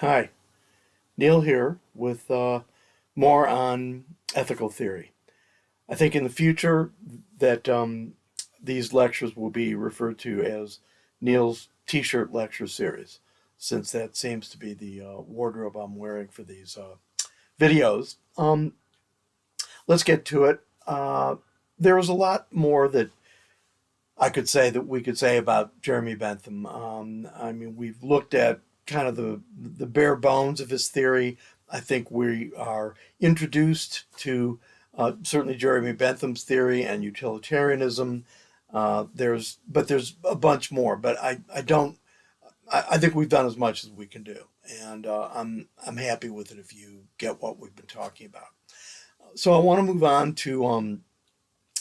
Hi, Neil here with more on ethical theory. I think in the future that these lectures will be referred to as Neil's T-shirt lecture series, since that seems to be the wardrobe I'm wearing for these videos. Let's get to it. There was a lot more that I could say that we could say about Jeremy Bentham. We've looked at kind of the bare bones of his theory. I think we are introduced to certainly Jeremy Bentham's theory and utilitarianism. There's a bunch more, but I don't. I think we've done as much as we can do, and I'm happy with it if you get what we've been talking about. So I want to move on to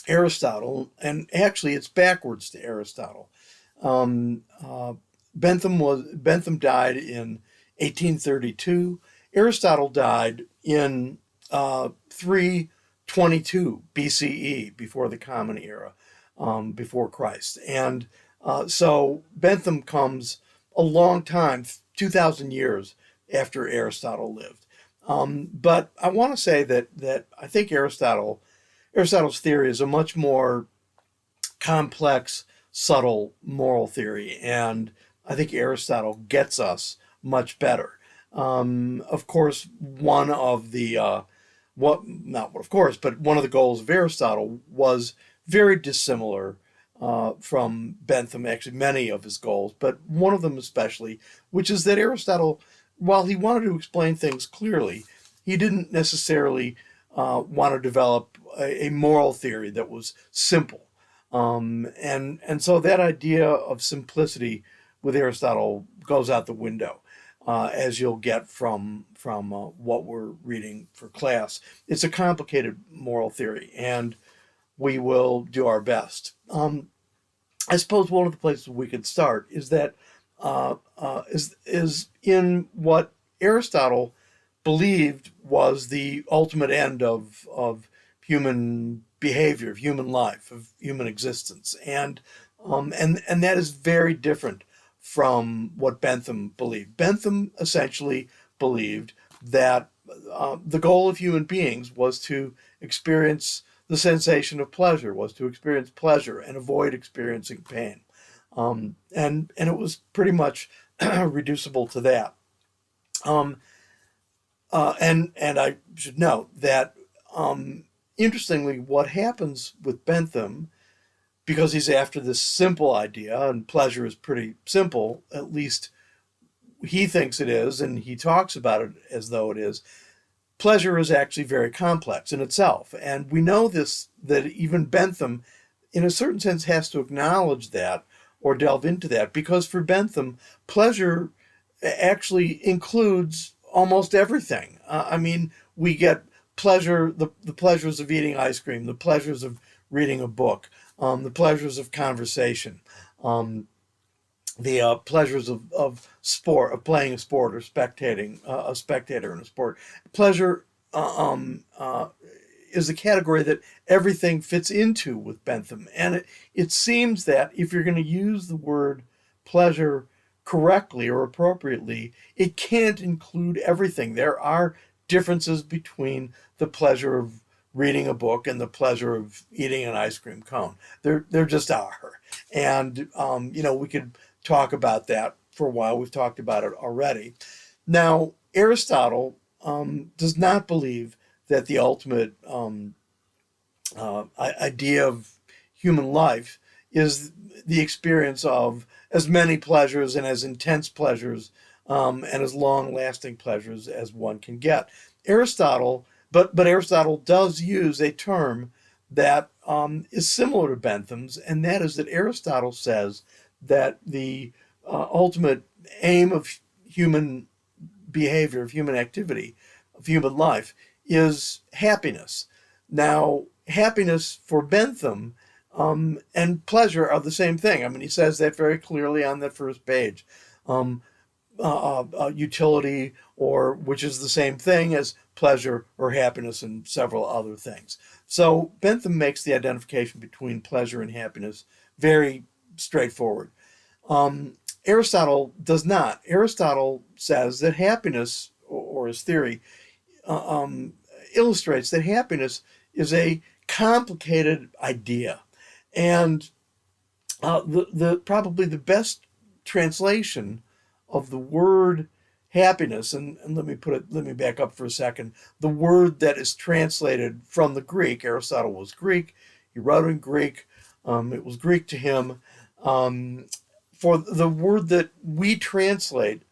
Aristotle, and actually it's backwards to Aristotle. Um, uh, Bentham died in 1832. Aristotle died in 322 BCE, before the Common Era, before Christ, and so Bentham comes a long time, 2,000 years after Aristotle lived. But I want to say that I think Aristotle's theory is a much more complex, subtle moral theory, and I think Aristotle gets us much better. Of course, one of the what not of course, but one of the goals of Aristotle was very dissimilar from Bentham. Actually, many of his goals, but one of them especially, which is that Aristotle, while he wanted to explain things clearly, he didn't necessarily want to develop a moral theory that was simple. And so that idea of simplicity with Aristotle goes out the window, as you'll get from what we're reading for class. It's a complicated moral theory, and we will do our best. I suppose one of the places we could start is that is in what Aristotle believed was the ultimate end of human behavior, of human life, of human existence, and that is very different from what Bentham believed. Bentham essentially believed that the goal of human beings was to experience the sensation of pleasure, was to experience pleasure and avoid experiencing pain, and it was pretty much reducible to that. Um, and I should note that, interestingly, what happens with Bentham, because he's after this simple idea, and pleasure is pretty simple, at least he thinks it is, and he talks about it as though it is. Pleasure is actually very complex in itself, and we know this, that even Bentham, in a certain sense, has to acknowledge that or delve into that, because for Bentham, pleasure actually includes almost everything. We get pleasure, the pleasures of eating ice cream, the pleasures of reading a book, the pleasures of conversation, um, the pleasures of sport, of playing a sport or spectating, a spectator in a sport. Pleasure is a category that everything fits into with Bentham. And it seems that if you're going to use the word pleasure correctly or appropriately, it can't include everything. There are differences between the pleasure of reading a book and the pleasure of eating an ice cream cone. There just are. And, we could talk about that for a while. We've talked about it already. Now, Aristotle does not believe that the ultimate idea of human life is the experience of as many pleasures and as intense pleasures, and as long-lasting pleasures as one can get. Aristotle, but Aristotle does use a term that is similar to Bentham's, and that is that Aristotle says that the ultimate aim of human behavior, of human activity, of human life, is happiness. Now, happiness for Bentham and pleasure are the same thing. He says that very clearly on that first page. Um, Utility, or which is the same thing as pleasure or happiness, and several other things. So Bentham makes the identification between pleasure and happiness very straightforward. Um, Aristotle does not. Aristotle says that happiness, or his theory, uh, um, illustrates that happiness is a complicated idea, and the probably the best translation of the word happiness, and let me back up for a second. The word that is translated from the Greek, Aristotle was Greek, he wrote in Greek, it was Greek to him. Um, for the word that we translate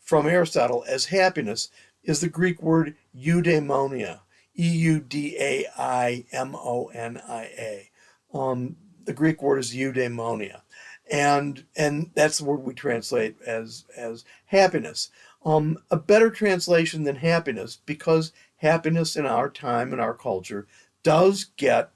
from Aristotle as happiness is the Greek word eudaimonia, Eudaimonia. The Greek word is eudaimonia, and that's the word we translate as happiness. A better translation than happiness, because happiness in our time and our culture does get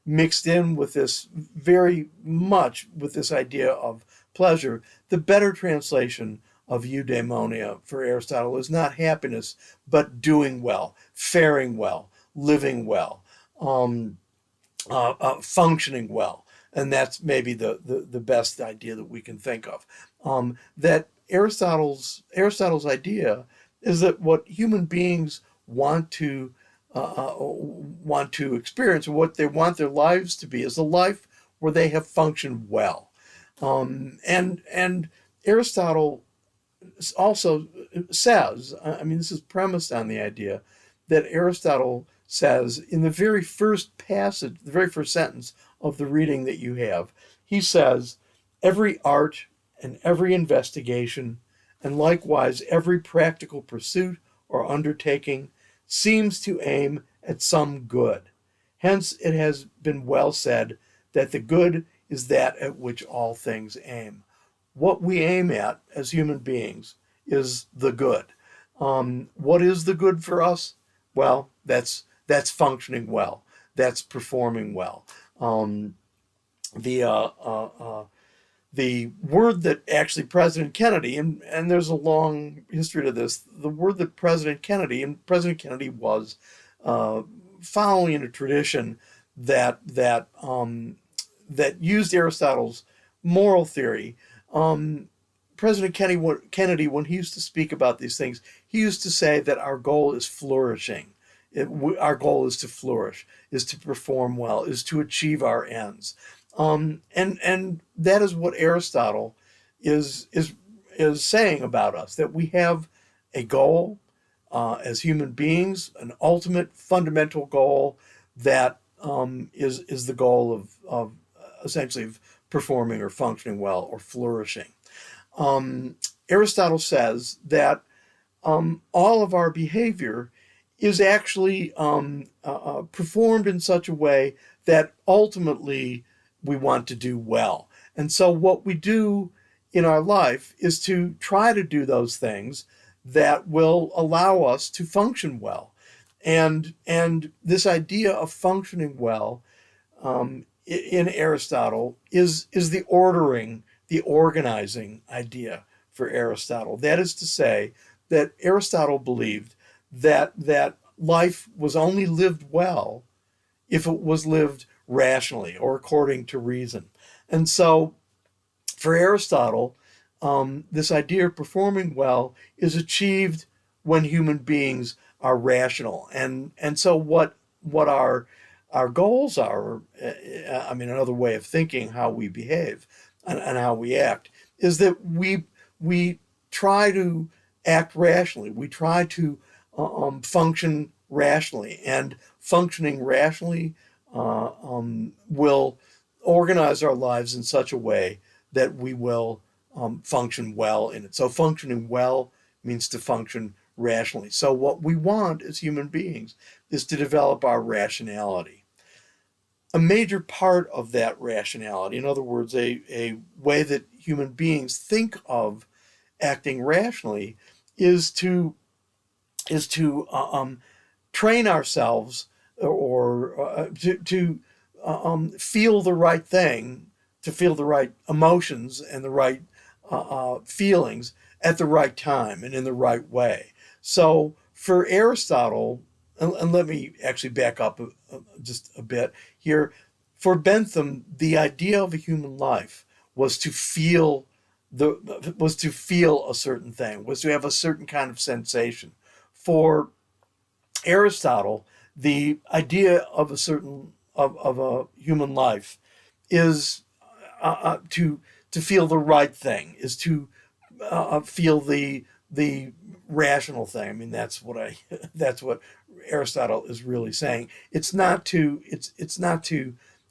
mixed in with this very much with this idea of pleasure. The better translation of eudaimonia for Aristotle is not happiness, but doing well, faring well, living well, um, functioning well. And that's maybe the best idea that we can think of. That Aristotle's idea is that what human beings want to experience, or what they want their lives to be, is a life where they have functioned well. And Aristotle also says, I mean, this is premised on the idea that Aristotle says in the very first passage, the very first sentence of the reading that you have, he says, every art and every investigation, and likewise every practical pursuit or undertaking, seems to aim at some good. Hence, it has been well said that the good is that at which all things aim. What we aim at as human beings is the good. What is the good for us? Well, that's functioning well. That's performing well. Um, the the word that actually President Kennedy, and there's a long history to this, the word that President Kennedy was uh, following a tradition that used Aristotle's moral theory. Um, President Kennedy, when he used to speak about these things, he used to say that our goal is flourishing. Our goal is to flourish, is to perform well, is to achieve our ends. And that is what Aristotle is is is saying about us, that we have a goal as human beings, an ultimate fundamental goal that is the goal of essentially of performing or functioning well or flourishing. Aristotle says that all of our behavior is actually performed in such a way that ultimately we want to do well. And so, what we do in our life is to try to do those things that will allow us to function well. And this idea of functioning well in Aristotle is the organizing idea for Aristotle. That is to say, that Aristotle believed that life was only lived well if it was lived rationally or according to reason. And so, for Aristotle, this idea of performing well is achieved when human beings are rational. And so, what our goals are, I mean, another way of thinking how we behave and how we act, is that we try to act rationally. We try to function rationally, and functioning rationally will organize our lives in such a way that we will function well in it. So functioning well means to function rationally. So what we want as human beings is to develop our rationality. A major part of that rationality, in other words, a way that human beings think of acting rationally, is to train ourselves, or to feel the right thing, to feel the right emotions and the right feelings at the right time and in the right way. So for Aristotle, and let me actually back up just a bit here. For Bentham, the idea of a human life was to feel was to feel a certain thing, was to have a certain kind of sensation. For Aristotle, the idea of of a human life is to feel the right thing, is to feel the rational thing. I mean, that's what I that's what Aristotle is really saying. It's not to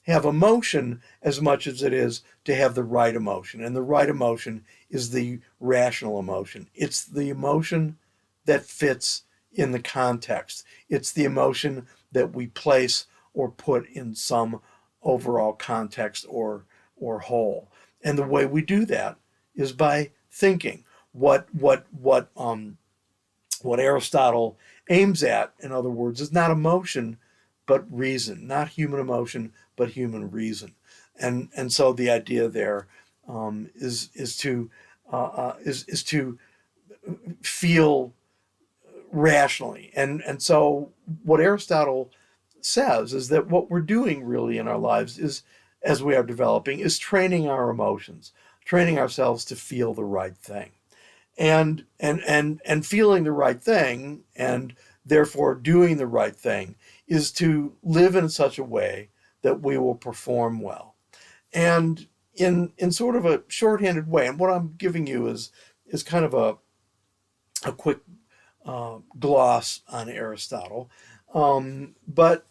have emotion as much as it is to have the right emotion, and the right emotion is the rational emotion. It's the emotion that fits in the context. It's the emotion that we place or put in some overall context or whole. And the way we do that is by thinking. What Aristotle aims at, in other words, is not emotion but reason, not human emotion but human reason. And so the idea there is to feel rationally. And so what Aristotle says is that what we're doing really in our lives is, as we are developing, is training our emotions, training ourselves to feel the right thing. And feeling the right thing, and therefore doing the right thing, is to live in such a way that we will perform well. And in sort of a shorthanded way, and what I'm giving you is kind of a quick gloss on Aristotle. But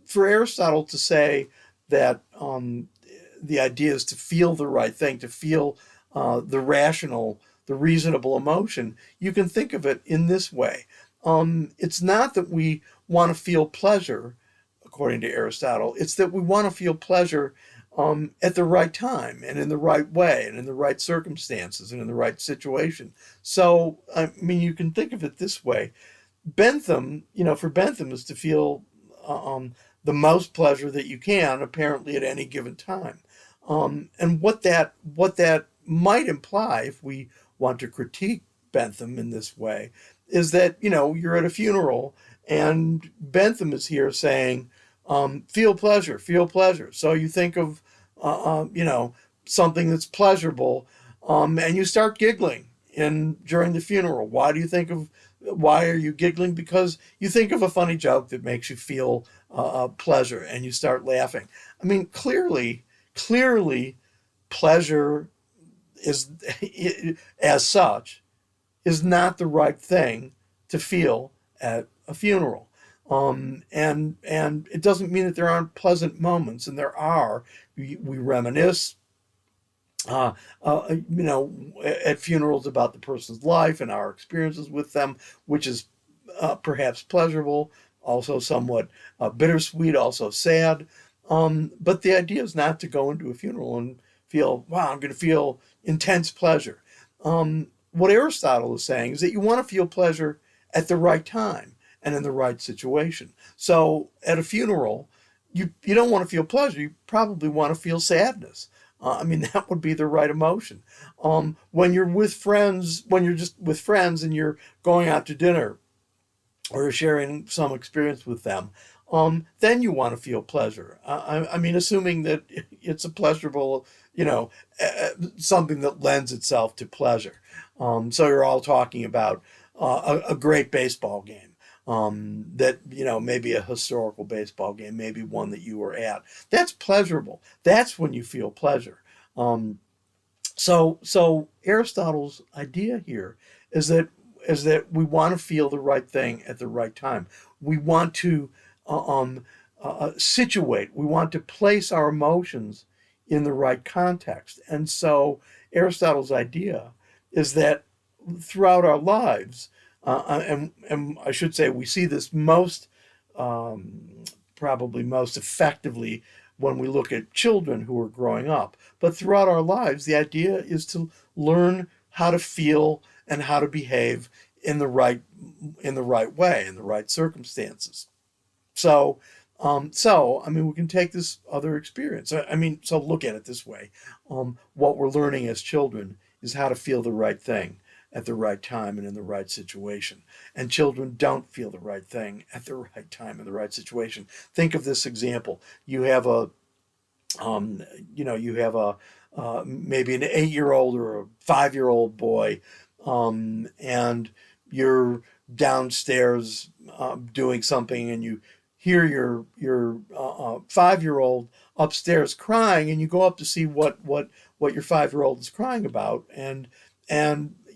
for Aristotle to say that the idea is to feel the right thing, to feel the rational, the reasonable emotion, you can think of it in this way. It's not that we want to feel pleasure, according to Aristotle, it's that we want to feel pleasure at the right time and in the right way and in the right circumstances and in the right situation. So, I mean, you can think of it this way. Bentham, for Bentham is to feel the most pleasure that you can, apparently at any given time. And what that might imply, if we want to critique Bentham in this way, is that you're at a funeral and Bentham is here saying, feel pleasure, feel pleasure. So you think of something that's pleasurable, and you start giggling during the funeral. Why are you giggling? Because you think of a funny joke that makes you feel pleasure, and you start laughing. I mean, clearly, pleasure is as such is not the right thing to feel at a funeral. And it doesn't mean that there aren't pleasant moments, and there are. We reminisce, uh, at funerals about the person's life and our experiences with them, which is perhaps pleasurable, also somewhat bittersweet, also sad. But the idea is not to go into a funeral and feel, wow, I'm going to feel intense pleasure. What Aristotle is saying is that you want to feel pleasure at the right time and in the right situation. So at a funeral, you don't want to feel pleasure. You probably want to feel sadness. I mean, that would be the right emotion. When you're with friends, when you're just with friends and you're going out to dinner or sharing some experience with them, then you want to feel pleasure. I mean, assuming that it's a pleasurable, something that lends itself to pleasure. So you're all talking about a great baseball game. That maybe a historical baseball game, maybe one that you were at. That's pleasurable. That's when you feel pleasure. Um, so Aristotle's idea here is that we want to feel the right thing at the right time. We want to situate. We want to place our emotions in the right context. And so Aristotle's idea is that throughout our lives, and I should say we see this um, probably most effectively when we look at children who are growing up. But throughout our lives, the idea is to learn how to feel and how to behave in the right way, in the right circumstances. So, I mean, we can take this other experience. I mean, so look at it this way. What we're learning as children is how to feel the right thing at the right time and in the right situation. And children don't feel the right thing at the right time in the right situation. Think of this example. You have a, um, you have maybe an 8-year-old or a 5-year-old boy, and you're downstairs doing something, and you hear your 5-year-old upstairs crying, and you go up to see what your 5-year-old is crying about, and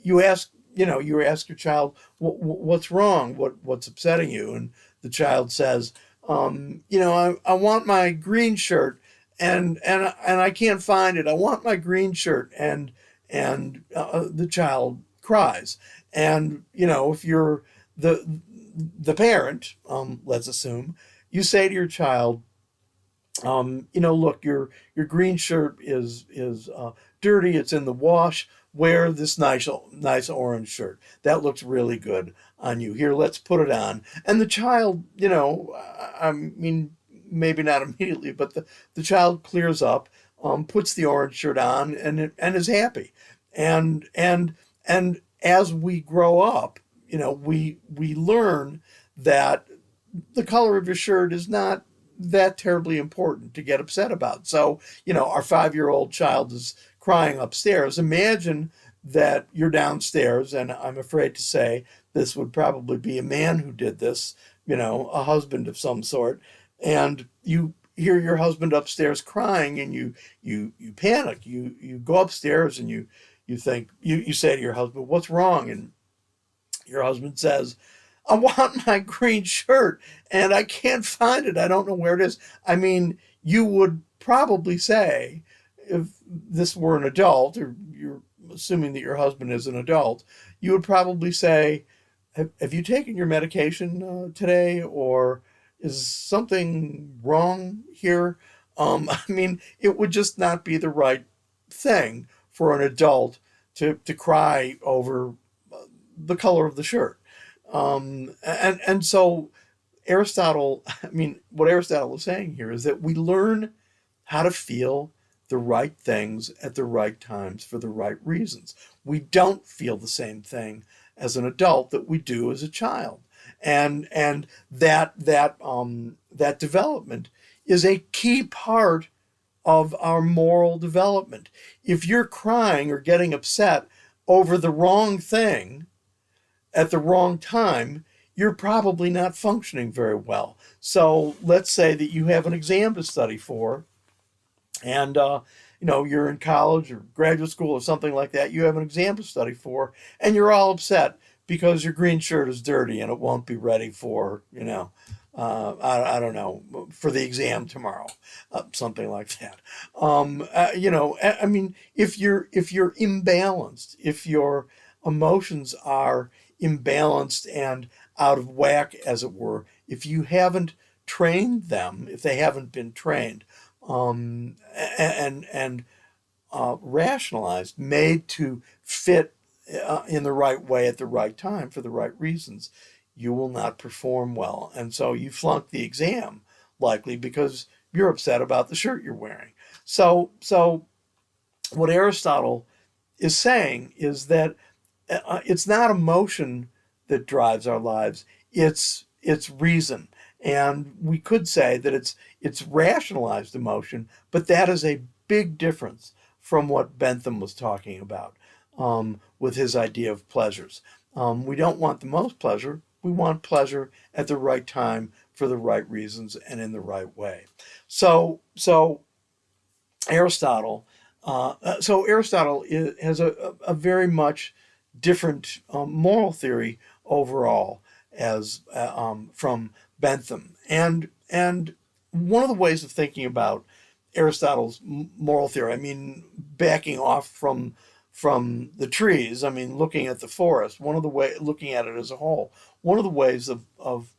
you ask your child, what's wrong, what's upsetting you, and the child says, I want my green shirt, and I can't find it. I want my green shirt, and the child cries, and if you're the parent, let's assume, you say to your child, look, your green shirt is dirty. It's in the wash. Wear this nice orange shirt. That looks really good on you. Here, let's put it on. And the child, I mean, maybe not immediately, but the child clears up, puts the orange shirt on, and is happy. And as we grow up, we learn that the color of your shirt is not that terribly important to get upset about. So, our 5-year-old child is crying upstairs. Imagine that you're downstairs, and I'm afraid to say this would probably be a man who did this, a husband of some sort, and you hear your husband upstairs crying, and you panic. You go upstairs, and you think, you say to your husband, "What's wrong?" And your husband says, "I want my green shirt and I can't find it. I don't know where it is." I mean, you would probably say, if this were an adult, or you're assuming that your husband is an adult, you would probably say, have you taken your medication today, or is something wrong here? I mean, it would just not be the right thing for an adult to cry over the color of the shirt. And so Aristotle, I mean, what Aristotle is saying here is that we learn how to feel the right things at the right times for the right reasons. We don't feel the same thing as an adult that we do as a child. And that development is a key part of our moral development. If you're crying or getting upset over the wrong thing at the wrong time, you're probably not functioning very well. So let's say that you have an exam to study for, and you're in college or graduate school or something like that. You have an exam to study for, and you're all upset because your green shirt is dirty and it won't be ready for I don't know, for the exam tomorrow, something like that. I mean, if you're imbalanced, if your emotions are imbalanced and out of whack, as it were, if you haven't trained them, if they haven't been trained, and rationalized, made to fit in the right way at the right time for the right reasons, you will not perform well. And so you flunk the exam, likely because you're upset about the shirt you're wearing. So what Aristotle is saying is that it's not emotion that drives our lives, it's reason. And we could say that it's rationalized emotion, but that is a big difference from what Bentham was talking about with his idea of pleasures. We don't want the most pleasure. We want pleasure at the right time for the right reasons and in the right way. So Aristotle, has a very much different moral theory overall as from Bentham, and one of the ways of thinking about Aristotle's moral theory, I mean, backing off from the trees, I mean, looking at the forest, looking at it as a whole, one of the ways of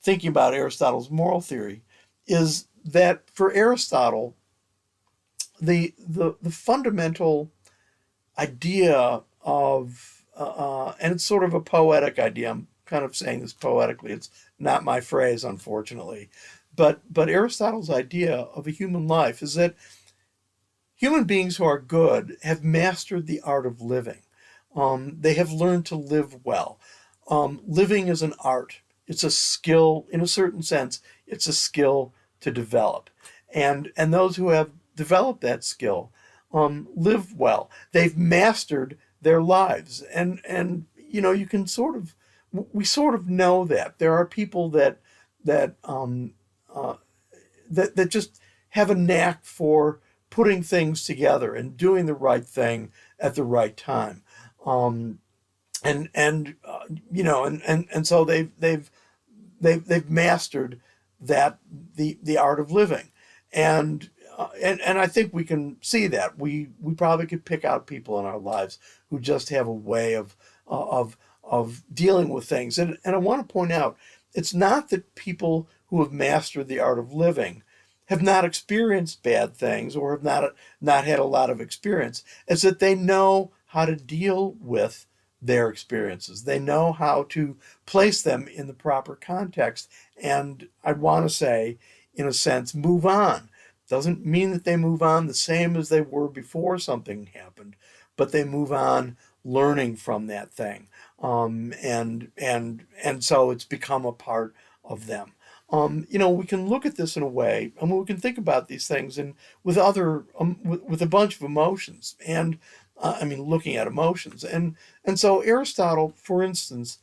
thinking about Aristotle's moral theory is that for Aristotle, the fundamental idea of and it's sort of a poetic idea. I'm kind of saying this poetically. It's not my phrase, unfortunately, but Aristotle's idea of a human life is that human beings who are good have mastered the art of living. They have learned to live well. Living is an art. It's a skill, in a certain sense. It's a skill to develop, and those who have developed that skill live well. They've mastered their lives, and you can we sort of know that there are people that uh, that just have a knack for putting things together and doing the right thing at the right time. Um, and and so they've mastered that the art of living, and and I think we can see that we probably could pick out people in our lives who just have a way of dealing with things. And I want to point out, it's not that people who have mastered the art of living have not experienced bad things or have not had a lot of experience. It's that they know how to deal with their experiences. They know how to place them in the proper context. And I want to say, in a sense, move on. Doesn't mean that they move on the same as they were before something happened, but they move on learning from that thing. And so it's become a part of them. We can look at this in a way, and we can think about these things and with a bunch of emotions, and looking at emotions, and so Aristotle, for instance,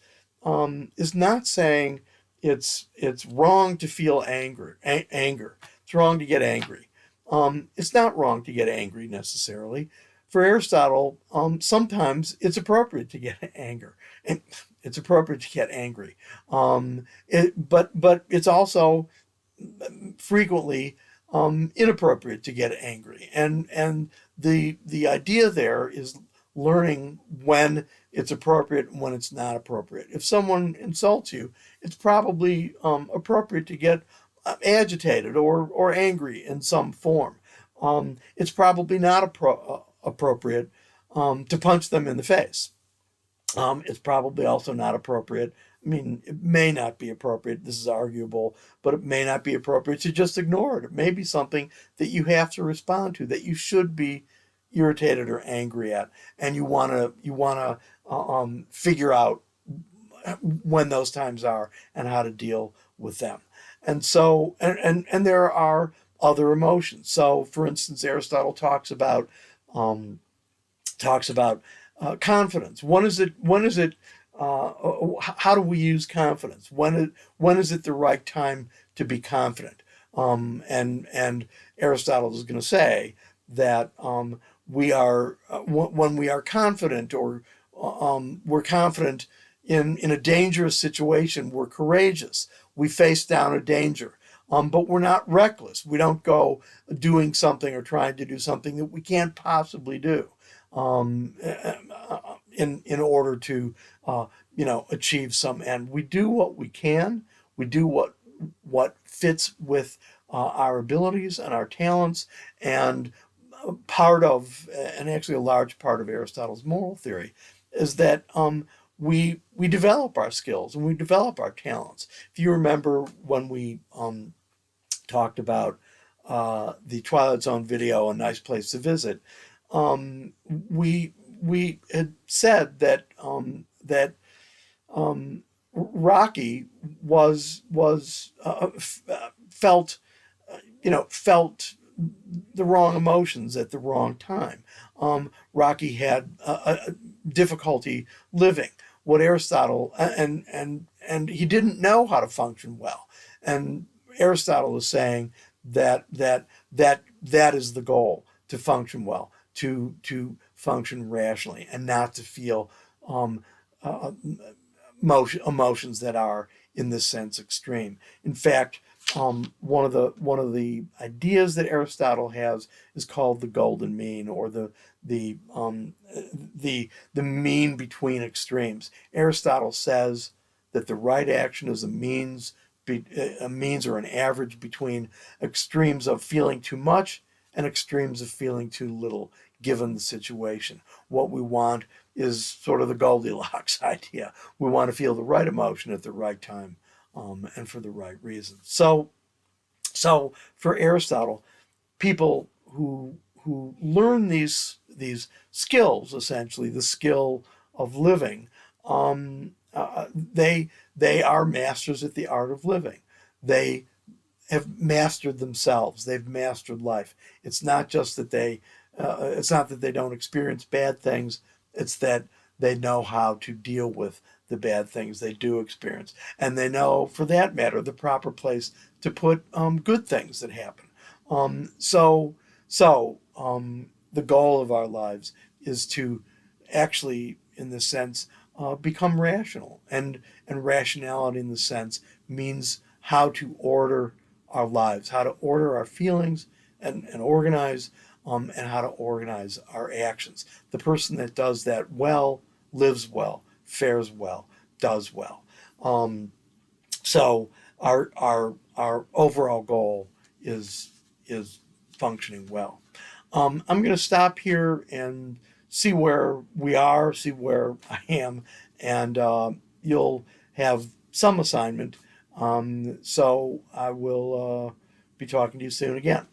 is not saying it's wrong to feel anger. It's wrong to get angry. It's not wrong to get angry necessarily. For Aristotle, sometimes it's appropriate to get anger, and it's appropriate to get angry. But it's also frequently inappropriate to get angry, and the idea there is learning when it's appropriate and when it's not appropriate. If someone insults you, it's probably appropriate to get agitated or angry in some form. It's probably not appropriate to punch them in the face. It's probably also not appropriate. I mean, it may not be appropriate. This is arguable, but it may not be appropriate to just ignore it. It may be something that you have to respond to, that you should be irritated or angry at, and you wanna figure out when those times are and how to deal with them. And so, and there are other emotions. So, for instance, Aristotle um, talks about confidence. When is it? How do we use confidence? When is it the right time to be confident? And Aristotle is going to say that when we are confident, or we're confident in a dangerous situation, we're courageous. We face down a danger. But we're not reckless. We don't go doing something or trying to do something that we can't possibly do in order to achieve some end. We do what we can. We do what fits with our abilities and our talents. And and actually a large part of Aristotle's moral theory, is that we develop our skills and we develop our talents. If you remember when we talked about the Twilight Zone video, A Nice Place to Visit, we had said that Rocky felt felt the wrong emotions at the wrong time. Rocky had a difficulty living. What Aristotle and he didn't know how to function well, and Aristotle is saying that is the goal: to function well, to function rationally, and not to feel um, uh, emotions that are in this sense extreme. In fact, one of the ideas that Aristotle has is called the golden mean, or the the mean between extremes. Aristotle says that the right action is a means or an average between extremes of feeling too much and extremes of feeling too little, given the situation. What we want is sort of the Goldilocks idea. We want to feel the right emotion at the right time, and for the right reason. So for Aristotle, people who learn these skills, essentially the skill of living, they are masters at the art of living. They have mastered themselves. They've mastered life. It's not just that they It's not that they don't experience bad things, it's that they know how to deal with the bad things they do experience. And they know, for that matter, the proper place to put good things that happen. So, the goal of our lives is to actually, in this sense, become rational. And rationality, in the sense, means how to order our lives, how to order our feelings and organize, and how to organize our actions. The person that does that well lives well, fares well, does well. Um, so our overall goal is functioning well. I'm going to stop here and see where we are, see where I am, and you'll have some assignment. So I will be talking to you soon again.